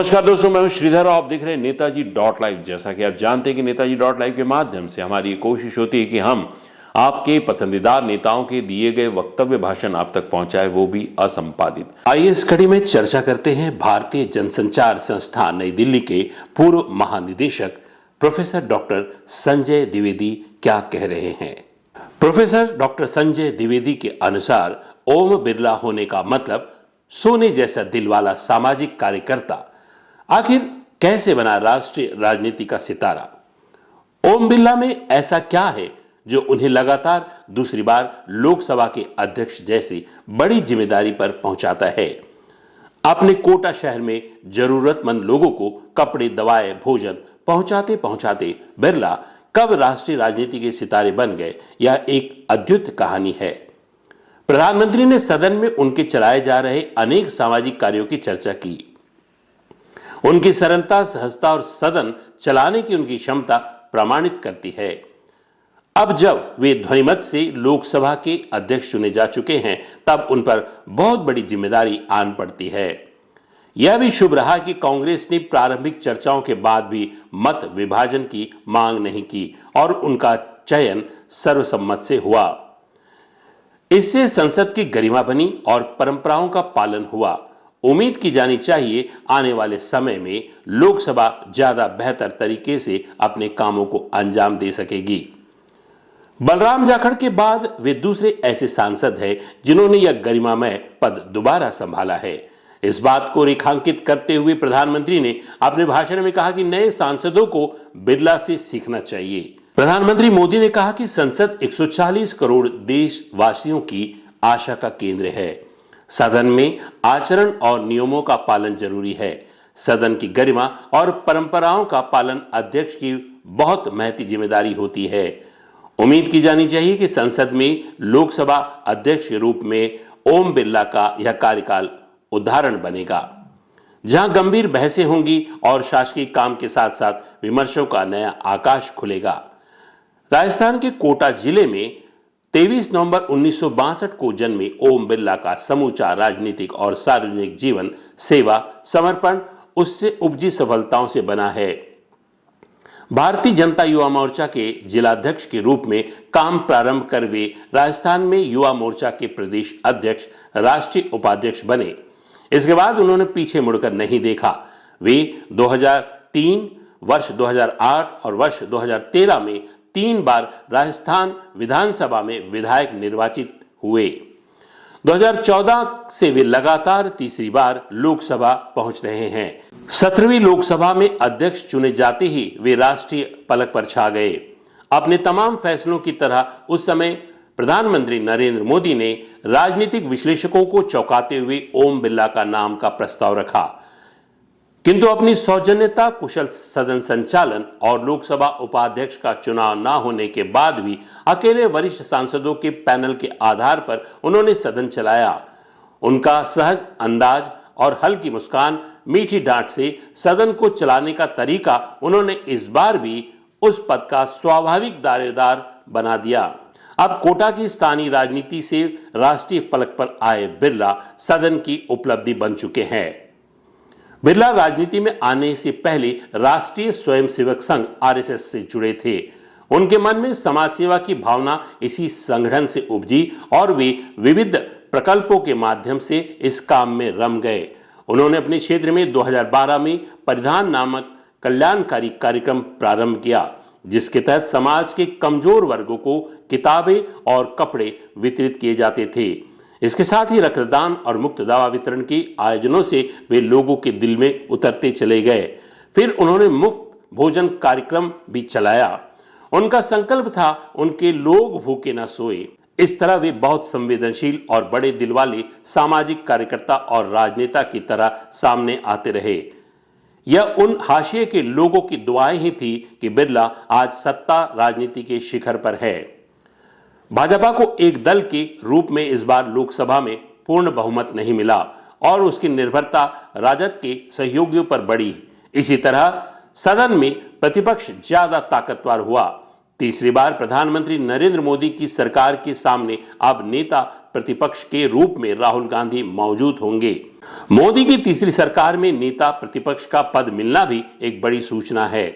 नमस्कार दोस्तों, मैं हूं श्रीधर और आप देख रहे हैं नेताजी डॉट लाइव। जैसा कि आप जानते हैं कि नेताजी डॉट लाइव के माध्यम से हमारी ये कोशिश होती है कि हम आपके पसंदीदा नेताओं के दिए गए वक्तव्य भाषण आप तक पहुंचाए, वो भी असंपादित। आइए इस कड़ी में चर्चा करते हैं भारतीय जनसंचार संस्थान नई दिल्ली के पूर्व महानिदेशक प्रोफेसर डॉक्टर संजय द्विवेदी क्या कह रहे हैं। प्रोफेसर डॉक्टर संजय द्विवेदी के अनुसार ओम बिरला होने का मतलब सोने जैसा दिल वाला सामाजिक कार्यकर्ता। आखिर कैसे बना राष्ट्रीय राजनीति का सितारा? ओम बिरला में ऐसा क्या है जो उन्हें लगातार दूसरी बार लोकसभा के अध्यक्ष जैसी बड़ी जिम्मेदारी पर पहुंचाता है? अपने कोटा शहर में जरूरतमंद लोगों को कपड़े, दवाएं, भोजन पहुंचाते पहुंचाते बिरला कब राष्ट्रीय राजनीति के सितारे बन गए, यह एक अद्भुत कहानी है। प्रधानमंत्री ने सदन में उनके चलाए जा रहे अनेक सामाजिक कार्यों की चर्चा की। उनकी सरलता, सहजता और सदन चलाने की उनकी क्षमता प्रमाणित करती है। अब जब वे ध्वनिमत से लोकसभा के अध्यक्ष चुने जा चुके हैं, तब उन पर बहुत बड़ी जिम्मेदारी आन पड़ती है। यह भी शुभ रहा कि कांग्रेस ने प्रारंभिक चर्चाओं के बाद भी मत विभाजन की मांग नहीं की और उनका चयन सर्वसम्मत से हुआ। इससे संसद की गरिमा बनी और परंपराओं का पालन हुआ। उम्मीद की जानी चाहिए आने वाले समय में लोकसभा ज्यादा बेहतर तरीके से अपने कामों को अंजाम दे सकेगी। बलराम जाखड़ के बाद वे दूसरे ऐसे सांसद हैं जिन्होंने यह गरिमामय पद दोबारा संभाला है। इस बात को रेखांकित करते हुए प्रधानमंत्री ने अपने भाषण में कहा कि नए सांसदों को बिरला से सीखना चाहिए। प्रधानमंत्री मोदी ने कहा कि संसद 140 करोड़ देशवासियों की आशा का केंद्र है। सदन में आचरण और नियमों का पालन जरूरी है। सदन की गरिमा और परंपराओं का पालन अध्यक्ष की बहुत महती जिम्मेदारी होती है। उम्मीद की जानी चाहिए कि संसद में लोकसभा अध्यक्ष के रूप में ओम बिरला का यह कार्यकाल उदाहरण बनेगा, जहां गंभीर बहसें होंगी और शासकीय काम के साथ साथ विमर्शों का नया आकाश खुलेगा। राजस्थान के कोटा जिले में 23 नवंबर 1962 को जन्मे ओम बिरला का समूचा राजनीतिक और सार्वजनिक जीवन सेवा, समर्पण, उससे उपजी सफलताओं से बना है। भारतीय जनता युवा मोर्चा के जिलाध्यक्ष के रूप में काम प्रारंभ कर वे राजस्थान में युवा मोर्चा के प्रदेश अध्यक्ष, राष्ट्रीय उपाध्यक्ष बने। इसके बाद उन्होंने पीछे मुड़कर नहीं देखा। वे 2003, वर्ष 2008 और वर्ष 2013 में 3 बार राजस्थान विधानसभा में विधायक निर्वाचित हुए। 2014 से वे लगातार तीसरी बार लोकसभा पहुंच रहे हैं। 17वीं लोकसभा में अध्यक्ष चुने जाते ही वे राष्ट्रीय पलक पर छा गए। अपने तमाम फैसलों की तरह उस समय प्रधानमंत्री नरेंद्र मोदी ने राजनीतिक विश्लेषकों को चौंकाते हुए ओम बिरला का नाम का प्रस्ताव रखा, किंतु अपनी सौजन्यता, कुशल सदन संचालन और लोकसभा उपाध्यक्ष का चुनाव न होने के बाद भी अकेले वरिष्ठ सांसदों के पैनल के आधार पर उन्होंने सदन चलाया। उनका सहज अंदाज और हल्की मुस्कान, मीठी डांट से सदन को चलाने का तरीका उन्होंने इस बार भी उस पद का स्वाभाविक दावेदार बना दिया। अब कोटा की स्थानीय राजनीति से राष्ट्रीय फलक पर आए बिरला सदन की उपलब्धि बन चुके हैं। बिरला राजनीति में आने से पहले राष्ट्रीय स्वयंसेवक संघ आरएसएस से जुड़े थे। उनके मन में समाज सेवा की भावना इसी संगठन से उपजी और वे विविध प्रकल्पों के माध्यम से इस काम में रम गए। उन्होंने अपने क्षेत्र में 2012 में परिधान नामक कल्याणकारी कार्यक्रम प्रारंभ किया, जिसके तहत समाज के कमजोर वर्गों को किताबें और कपड़े वितरित किए जाते थे। इसके साथ ही रक्तदान और मुफ्त दवा वितरण के आयोजनों से वे लोगों के दिल में उतरते चले गए। फिर उन्होंने मुफ्त भोजन कार्यक्रम भी चलाया। उनका संकल्प था उनके लोग भूखे न सोए। इस तरह वे बहुत संवेदनशील और बड़े दिल वाले सामाजिक कार्यकर्ता और राजनेता की तरह सामने आते रहे। यह उन हाशिए के लोगों की दुआएं ही थी कि बिरला आज सत्ता राजनीति के शिखर पर है। भाजपा को एक दल के रूप में इस बार लोकसभा में पूर्ण बहुमत नहीं मिला और उसकी निर्भरता राजद के सहयोगियों पर बढ़ी। इसी तरह सदन में प्रतिपक्ष ज्यादा ताकतवर हुआ। तीसरी बार प्रधानमंत्री नरेंद्र मोदी की सरकार के सामने अब नेता प्रतिपक्ष के रूप में राहुल गांधी मौजूद होंगे। मोदी की तीसरी सरकार में नेता प्रतिपक्ष का पद मिलना भी एक बड़ी सूचना है।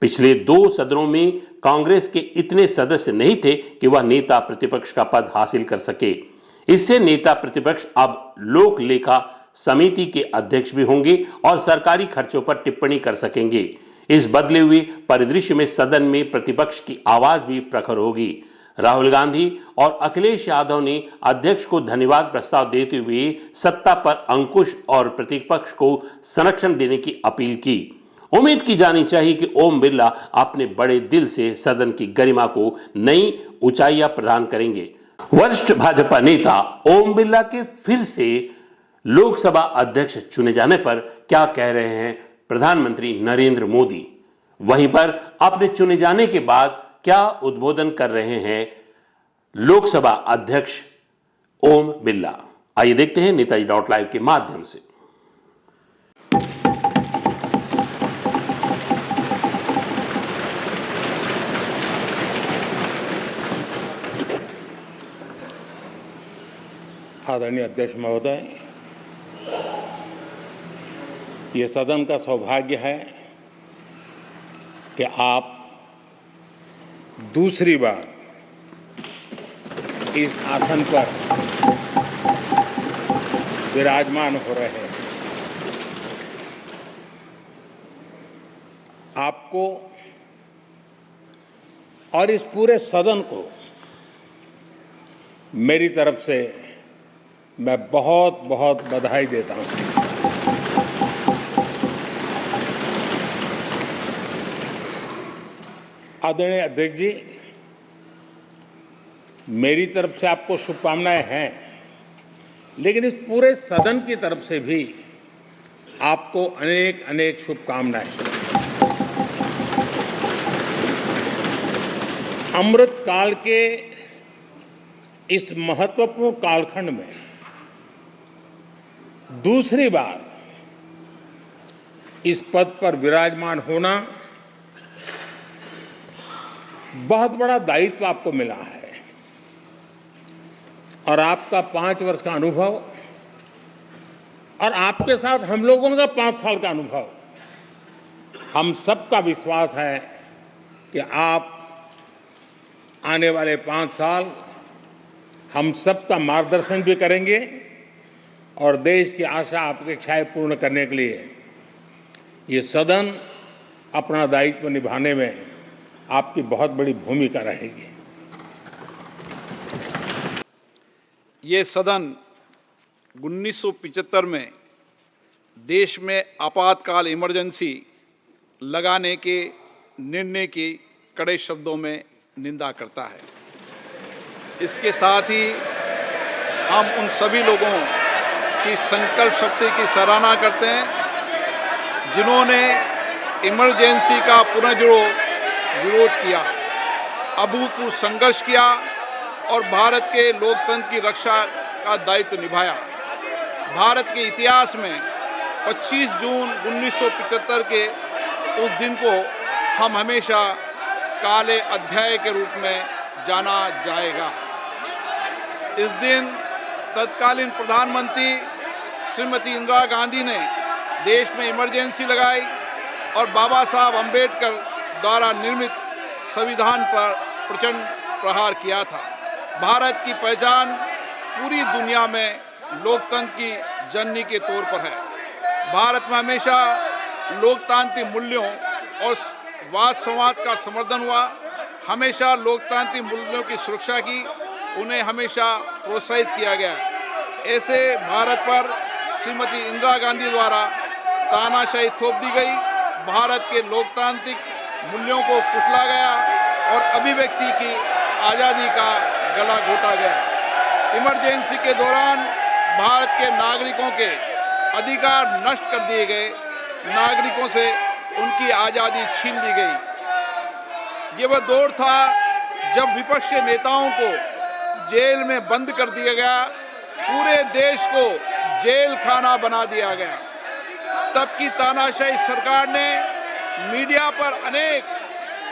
पिछले 2 सदनों में कांग्रेस के इतने सदस्य नहीं थे कि वह नेता प्रतिपक्ष का पद हासिल कर सके। इससे नेता प्रतिपक्ष अब लोक लेखा समिति के अध्यक्ष भी होंगे और सरकारी खर्चों पर टिप्पणी कर सकेंगे। इस बदले हुए परिदृश्य में सदन में प्रतिपक्ष की आवाज भी प्रखर होगी। राहुल गांधी और अखिलेश यादव ने अध्यक्ष को धन्यवाद प्रस्ताव देते हुए सत्ता पर अंकुश और प्रतिपक्ष को संरक्षण देने की अपील की। उम्मीद की जानी चाहिए कि ओम बिरला अपने बड़े दिल से सदन की गरिमा को नई ऊंचाइयां प्रदान करेंगे। वरिष्ठ भाजपा नेता ओम बिरला के फिर से लोकसभा अध्यक्ष चुने जाने पर क्या कह रहे हैं प्रधानमंत्री नरेंद्र मोदी? वहीं पर अपने चुने जाने के बाद क्या उद्बोधन कर रहे हैं लोकसभा अध्यक्ष ओम बिरला? आइए देखते हैं नेताजी लाइव के माध्यम से। आदरणीय अध्यक्ष महोदय, ये सदन का सौभाग्य है कि आप दूसरी बार इस आसन पर विराजमान हो रहे हैं। आपको और इस पूरे सदन को मेरी तरफ से मैं बहुत बहुत बधाई देता हूं। आदरणीय अध्यक्ष जी, मेरी तरफ से आपको शुभकामनाएं हैं, लेकिन इस पूरे सदन की तरफ से भी आपको अनेक अनेक शुभकामनाएं। अमृत काल के इस महत्वपूर्ण कालखंड में दूसरी बार इस पद पर विराजमान होना बहुत बड़ा दायित्व आपको मिला है और आपका 5 वर्ष का अनुभव और आपके साथ हम लोगों का 5 साल का अनुभव, हम सबका विश्वास है कि आप आने वाले 5 साल हम सबका मार्गदर्शन भी करेंगे और देश की आशा अपेक्षाएं पूर्ण करने के लिए ये सदन अपना दायित्व निभाने में आपकी बहुत बड़ी भूमिका रहेगी। ये सदन 1975 में देश में आपातकाल इमरजेंसी लगाने के निर्णय की कड़े शब्दों में निंदा करता है। इसके साथ ही हम उन सभी लोगों की संकल्प शक्ति की सराहना करते हैं जिन्होंने इमरजेंसी का पुनर्विरोध किया, अभूतपूर्व संघर्ष किया और भारत के लोकतंत्र की रक्षा का दायित्व निभाया। भारत के इतिहास में 25 जून 1975 के उस दिन को हम हमेशा काले अध्याय के रूप में जाना जाएगा। इस दिन तत्कालीन प्रधानमंत्री श्रीमती इंदिरा गांधी ने देश में इमरजेंसी लगाई और बाबा साहब अंबेडकर द्वारा निर्मित संविधान पर प्रचंड प्रहार किया था। भारत की पहचान पूरी दुनिया में लोकतंत्र की जननी के तौर पर है। भारत में हमेशा लोकतांत्रिक मूल्यों और वाद संवाद का समर्थन हुआ, हमेशा लोकतांत्रिक मूल्यों की सुरक्षा की, उन्हें हमेशा प्रोत्साहित किया गया। ऐसे भारत पर श्रीमती इंदिरा गांधी द्वारा तानाशाही थोप दी गई, भारत के लोकतांत्रिक मूल्यों को कुचला गया और अभिव्यक्ति की आज़ादी का गला घोटा गया। इमरजेंसी के दौरान भारत के नागरिकों के अधिकार नष्ट कर दिए गए, नागरिकों से उनकी आज़ादी छीन ली गई। ये वह दौर था जब विपक्ष के नेताओं को जेल में बंद कर दिया गया, पूरे देश को जेल खाना बना दिया गया। तब की तानाशाही सरकार ने मीडिया पर अनेक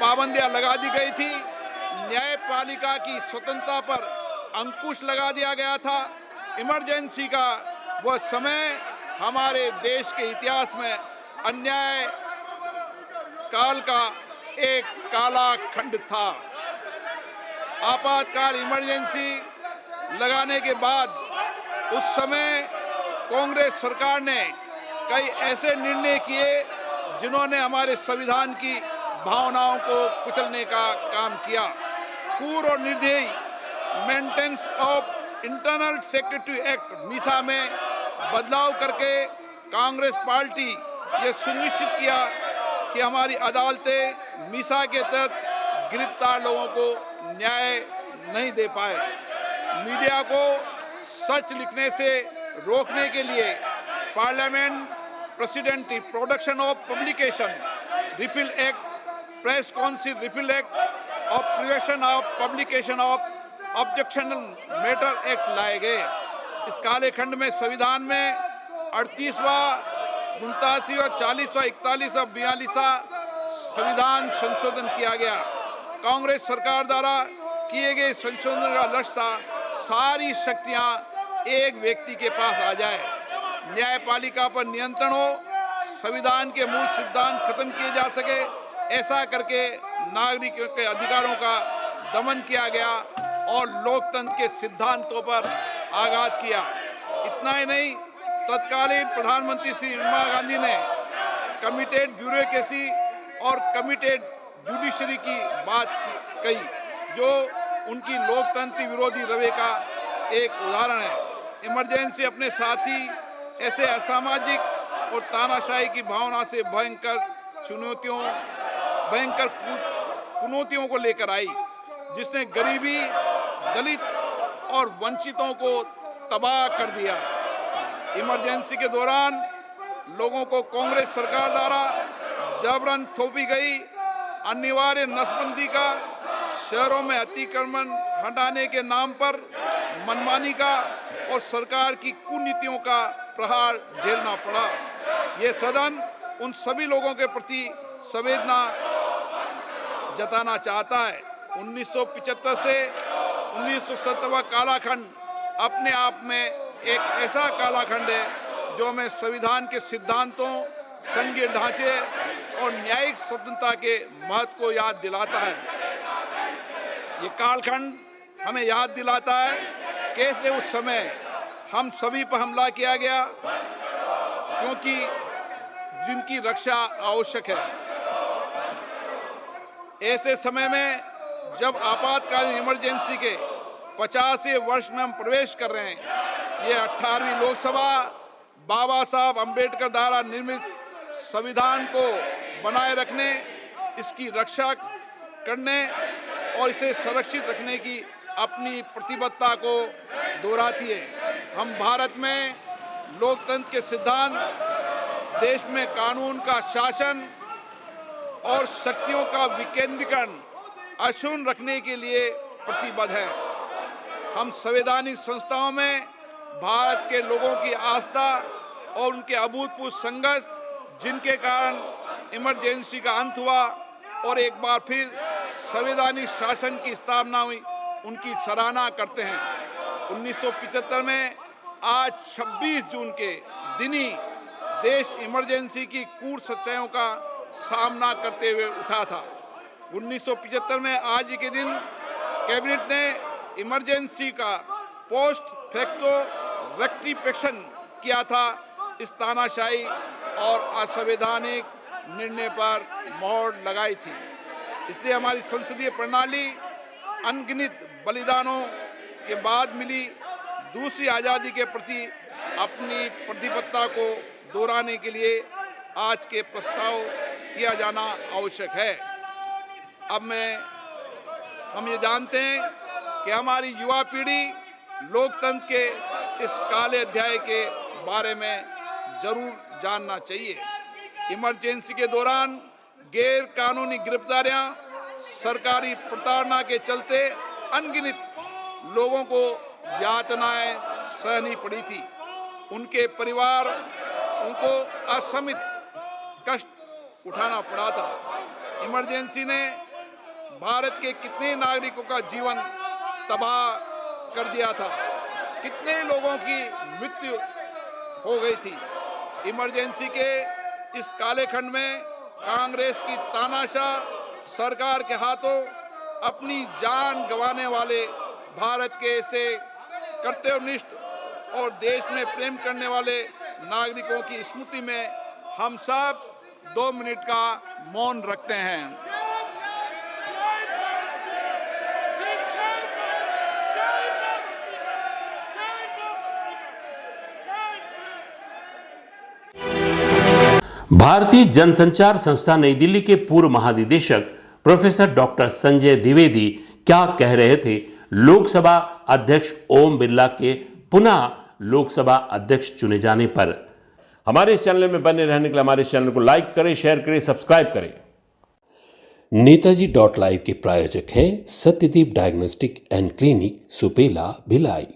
पाबंदियां लगा दी गई थी, न्यायपालिका की स्वतंत्रता पर अंकुश लगा दिया गया था। इमरजेंसी का वह समय हमारे देश के इतिहास में अन्याय काल का एक काला खंड था। आपातकाल इमरजेंसी लगाने के बाद उस समय कांग्रेस सरकार ने कई ऐसे निर्णय किए जिन्होंने हमारे संविधान की भावनाओं को कुचलने का काम किया। क्रूर और निर्दयी maintenance of internal secretary act Misa में बदलाव करके कांग्रेस पार्टी ये सुनिश्चित किया कि हमारी अदालतें मीसा के तहत गिरफ्तार लोगों को न्याय नहीं दे पाए। मीडिया को सच लिखने से रोकने के लिए parliament president production of publication repeal act, press council repeal act और prevention of publication of objectionable matter act लाए गए। इस काले खंड में संविधान में 38वां, 89वां, 40वां, 41वां, 42वां संविधान संशोधन किया गया। कांग्रेस सरकार द्वारा किए गए संशोधन का लक्ष्य था सारी शक्तियां एक व्यक्ति के पास आ जाए, न्यायपालिका पर नियंत्रण हो, संविधान के मूल सिद्धांत खत्म किए जा सके। ऐसा करके नागरिकों के अधिकारों का दमन किया गया और लोकतंत्र के सिद्धांतों पर आघात किया। इतना ही नहीं, तत्कालीन प्रधानमंत्री श्री इंदिरा गांधी ने कमिटेड ब्यूरोक्रेसी और कमिटेड जुडिशरी की बात कही, जो उनकी लोकतंत्र विरोधी रवैये का एक उदाहरण है। इमरजेंसी अपने साथी ऐसे असामाजिक और तानाशाही की भावना से भयंकर चुनौतियों को लेकर आई, जिसने गरीबी, दलित और वंचितों को तबाह कर दिया। इमरजेंसी के दौरान लोगों को कांग्रेस सरकार द्वारा जबरन थोपी गई अनिवार्य नसबंदी का, शहरों में अतिक्रमण हटाने के नाम पर मनमानी का और सरकार की कुनीतियों का प्रहार झेलना पड़ा। ये सदन उन सभी लोगों के प्रति संवेदना जताना चाहता है। 1975 से 1970 कालाखंड अपने आप में एक ऐसा कालाखंड है जो हमें संविधान के सिद्धांतों, संघीय ढांचे और न्यायिक स्वतंत्रता के महत्व को याद दिलाता है। ये कालखंड हमें याद दिलाता है कैसे उस समय हम सभी पर हमला किया गया, क्योंकि जिनकी रक्षा आवश्यक है। ऐसे समय में जब आपातकालीन इमरजेंसी के 50वें वर्ष में हम प्रवेश कर रहे हैं, ये 18वीं लोकसभा बाबा साहब अंबेडकर द्वारा निर्मित संविधान को बनाए रखने, इसकी रक्षा करने और इसे संरक्षित रखने की अपनी प्रतिबद्धता को दोहराती है। हम भारत में लोकतंत्र के सिद्धांत, देश में कानून का शासन और शक्तियों का विकेंद्रीकरण अक्षुण्ण रखने के लिए प्रतिबद्ध हैं। हम संवैधानिक संस्थाओं में भारत के लोगों की आस्था और उनके अभूतपूर्व संघर्ष, जिनके कारण इमरजेंसी का अंत हुआ और एक बार फिर संवैधानिक शासन की स्थापना हुई, उनकी सराहना करते हैं। 1975 में आज 26 जून के दिन ही देश इमरजेंसी की क्रूर सच्चाइयों का सामना करते हुए उठा था। 1975 में आज ही के दिन कैबिनेट ने इमरजेंसी का पोस्ट फैक्टो रेक्टिफिकेशन किया था। इस तानाशाही और असंवैधानिक निर्णय पर मोहर लगाई थी। इसलिए हमारी संसदीय प्रणाली अनगिनत बलिदानों के बाद मिली दूसरी आज़ादी के प्रति अपनी प्रतिबद्धता को दोहराने के लिए आज के प्रस्ताव किया जाना आवश्यक है। अब हम ये जानते हैं कि हमारी युवा पीढ़ी लोकतंत्र के इस काले अध्याय के बारे में जरूर जानना चाहिए। इमरजेंसी के दौरान गैर कानूनी गिरफ्तारियां, सरकारी प्रताड़ना के चलते अनगिनत लोगों को यातनाएं सहनी पड़ी थी। उनके परिवार उनको असमित कष्ट उठाना पड़ा था। इमरजेंसी ने भारत के कितने नागरिकों का जीवन तबाह कर दिया था, कितने लोगों की मृत्यु हो गई थी। इमरजेंसी के इस काले खंड में कांग्रेस की तानाशाह सरकार के हाथों अपनी जान गंवाने वाले भारत के ऐसे कर्तव्यनिष्ठ और देश में प्रेम करने वाले नागरिकों की स्मृति में हम सब 2 मिनट का मौन रखते हैं। भारतीय जनसंचार संस्था नई दिल्ली के पूर्व महानिदेशक प्रोफेसर डॉक्टर संजय द्विवेदी क्या कह रहे थे लोकसभा अध्यक्ष ओम बिरला के पुनः लोकसभा अध्यक्ष चुने जाने पर। हमारे इस चैनल में बने रहने के लिए हमारे चैनल को लाइक करें, शेयर करें, सब्सक्राइब करें। नेताजी.live के प्रायोजक है Satyadeep diagnostic and clinic, Supela, Bhilai.